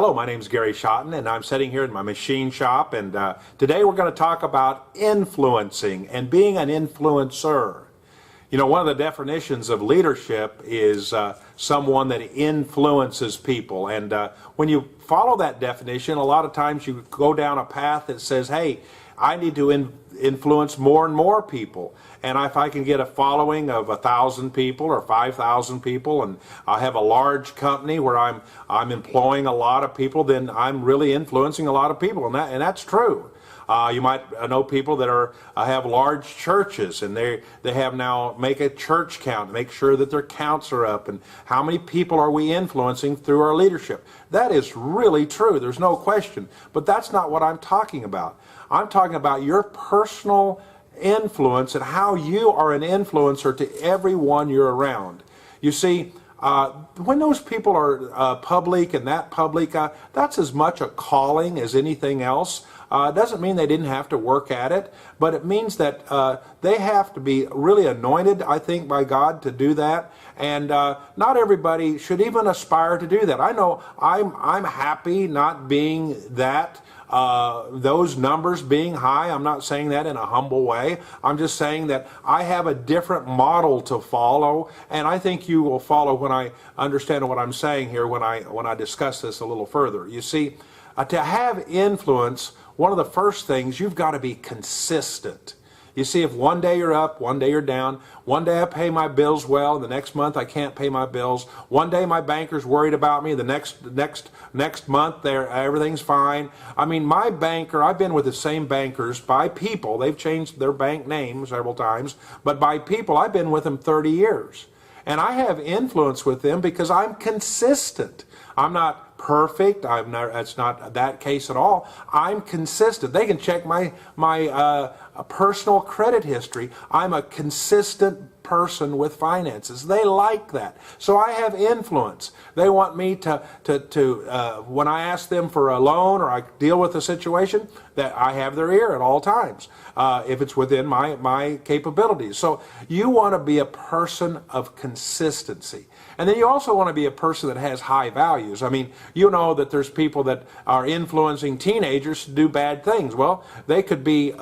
Hello, my name is Gary Schotten, and I'm sitting here in my machine shop, and today we're going to talk about influencing and being an influencer. You know, one of the definitions of leadership is someone that influences people, and when you follow that definition, a lot of times you go down a path that says, hey, I need to influence more and more people. And if I can get a following of 1,000 people or 5,000 people, and I have a large company where I'm employing a lot of people, then I'm really influencing a lot of people, and that's true. You might know people that have large churches, and they have now make a church count, make sure that their counts are up, and how many people are we influencing through our leadership. That is really true. There's no question. But that's not what I'm talking about. I'm talking about your personal influence and how you are an influencer to everyone you're around. You see, when those people are public and that public, that's as much a calling as anything else. It doesn't mean they didn't have to work at it, but it means that they have to be really anointed, I think, by God to do that. And not everybody should even aspire to do that. I know I'm happy not being that. Those numbers being high, I'm not saying that in a humble way. I'm just saying that I have a different model to follow, and I think you will follow when I understand what I'm saying here when I discuss this a little further. You see, to have influence, one of the first things, you've got to be consistent. You see, if one day you're up, one day you're down, one day I pay my bills well, and the next month I can't pay my bills. One day my banker's worried about me, the next month everything's fine. I mean, my banker, I've been with the same bankers by people. They've changed their bank name several times, but by people, I've been with them 30 years. And I have influence with them because I'm consistent. I'm not perfect. That's not that case at all. I'm consistent. They can check my personal credit history. I'm a consistent person with finances. They like that. So I have influence. They want me to when I ask them for a loan or I deal with a situation, that I have their ear at all times, if it's within my capabilities. So you want to be a person of consistency. And then you also want to be a person that has high values. I mean, you know that there's people that are influencing teenagers to do bad things. Well, they could be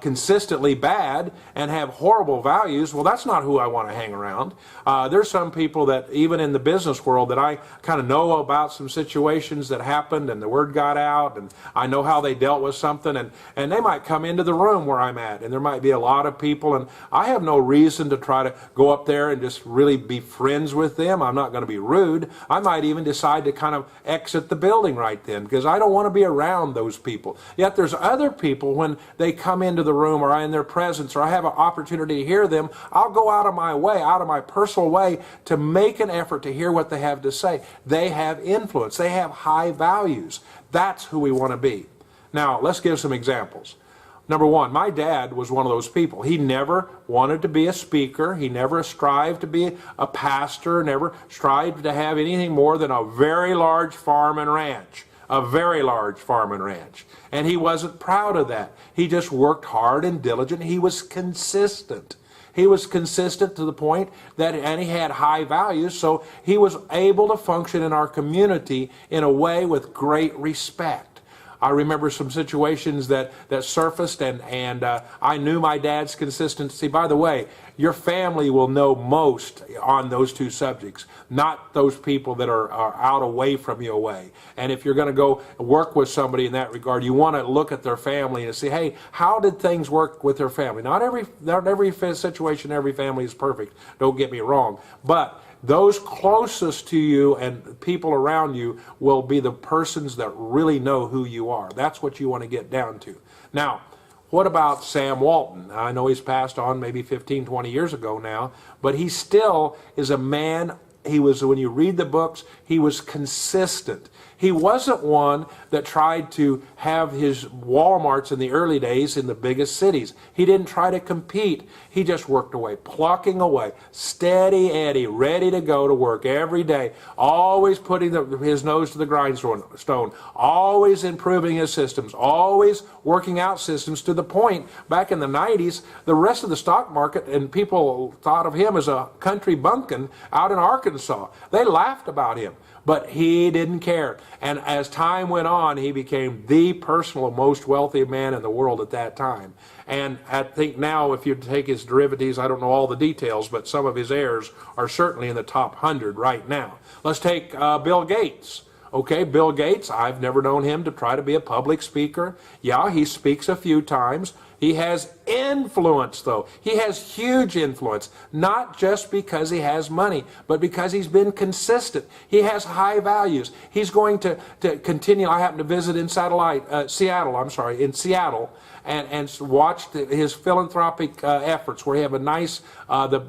consistently bad and have horrible values. Well, that's not who I want to hang around. There's some people that even in the business world that I kind of know about some situations that happened and the word got out and I know how they dealt with something, and they might come into the room where I'm at and there might be a lot of people, and I have no reason to try to go up there and just really be friends with them. I'm not going to be rude. I might even decide to kind of exit the building right then because I don't want to be around those people. Yet there's other people, when they come into the room or I'm in their presence or I have an opportunity to hear them, I'll go out of my way, out of my personal way, to make an effort to hear what they have to say. They have influence. They have high values. That's who we want to be. Now, let's give some examples. Number one, my dad was one of those people. He never wanted to be a speaker. He never strived to be a pastor, never strived to have anything more than a very large farm and ranch. A very large farm and ranch. And he wasn't proud of that. He just worked hard and diligent. He was consistent. He was consistent to the point that, and he had high values, so he was able to function in our community in a way with great respect. I remember some situations that surfaced, and I knew my dad's consistency. By the way, your family will know most on those two subjects, not those people that are out away from you away. And if you're going to go work with somebody in that regard, you want to look at their family and say, hey, how did things work with their family? Not every situation, every family is perfect. Don't get me wrong. But those closest to you and people around you will be the persons that really know who you are. That's what you want to get down to. Now, what about Sam Walton? I know he's passed on maybe 15, 20 years ago now, but he still is a man. He was, when you read the books, he was consistent. He wasn't one that tried to have his Walmarts in the early days in the biggest cities. He didn't try to compete. He just worked away, plucking away, steady Eddie, ready to go to work every day, always putting his nose to the grindstone, always improving his systems, always working out systems to the point, back in the 90s, the rest of the stock market and people thought of him as a country bumpkin out in Arkansas. They laughed about him. But he didn't care. And as time went on, he became the personal most wealthy man in the world at that time. And I think now, if you take his derivatives, I don't know all the details, but some of his heirs are certainly in the top 100 right now. Let's take Bill Gates. Okay, Bill Gates, I've never known him to try to be a public speaker. Yeah, he speaks a few times. He has influence, though. He has huge influence, not just because he has money, but because he's been consistent. He has high values. He's going to continue. I happened to visit in Seattle, and watched his philanthropic efforts, where he have a nice, the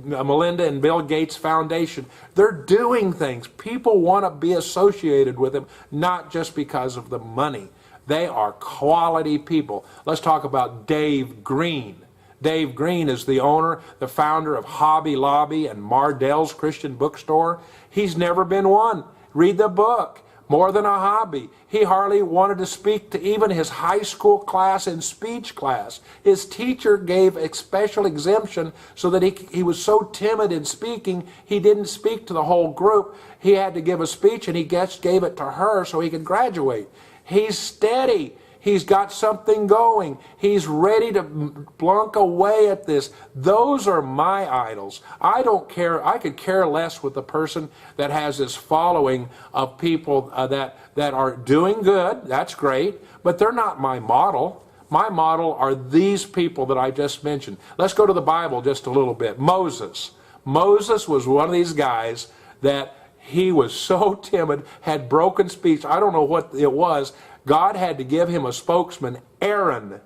Melinda and Bill Gates Foundation. They're doing things. People want to be associated with him, not just because of the money. They are quality people. Let's talk about Dave Green. Dave Green is the owner, the founder of Hobby Lobby and Mardell's Christian Bookstore. He's never been one. Read the book. More Than a Hobby. He hardly wanted to speak to even his high school class in speech class. His teacher gave a special exemption so that he was so timid in speaking, he didn't speak to the whole group. He had to give a speech, and he gave it to her so he could graduate. He's steady. He's got something going. He's ready to plunk away at this. Those are my idols. I don't care. I could care less with the person that has this following of people that are doing good. That's great. But they're not my model. My model are these people that I just mentioned. Let's go to the Bible just a little bit. Moses. Moses was one of these guys that he was so timid, had broken speech. I don't know what it was. God had to give him a spokesman, Aaron.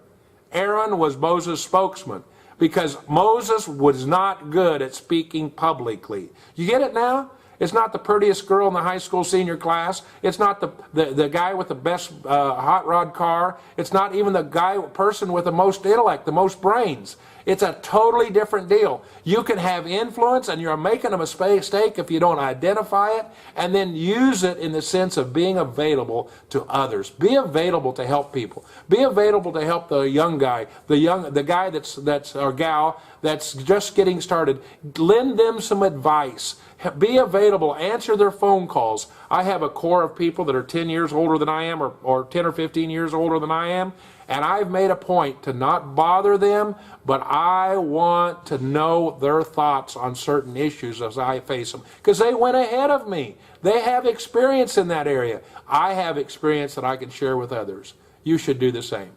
Aaron was Moses' spokesman because Moses was not good at speaking publicly. You get it now? It's not the prettiest girl in the high school senior class. It's not the guy with the best hot rod car. It's not even the person with the most intellect, the most brains. It's a totally different deal. You can have influence, and you're making a mistake if you don't identify it, and then use it in the sense of being available to others. Be available to help people. Be available to help the young guy, the guy that's or gal that's just getting started. Lend them some advice. Be available. Answer their phone calls. I have a core of people that are 10 years older than I am, or 10 or 15 years older than I am, and I've made a point to not bother them, but I want to know their thoughts on certain issues as I face them, because they went ahead of me. They have experience in that area. I have experience that I can share with others. You should do the same.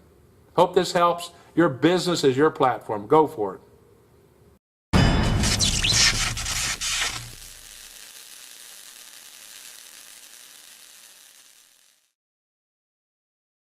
Hope this helps. Your business is your platform. Go for it.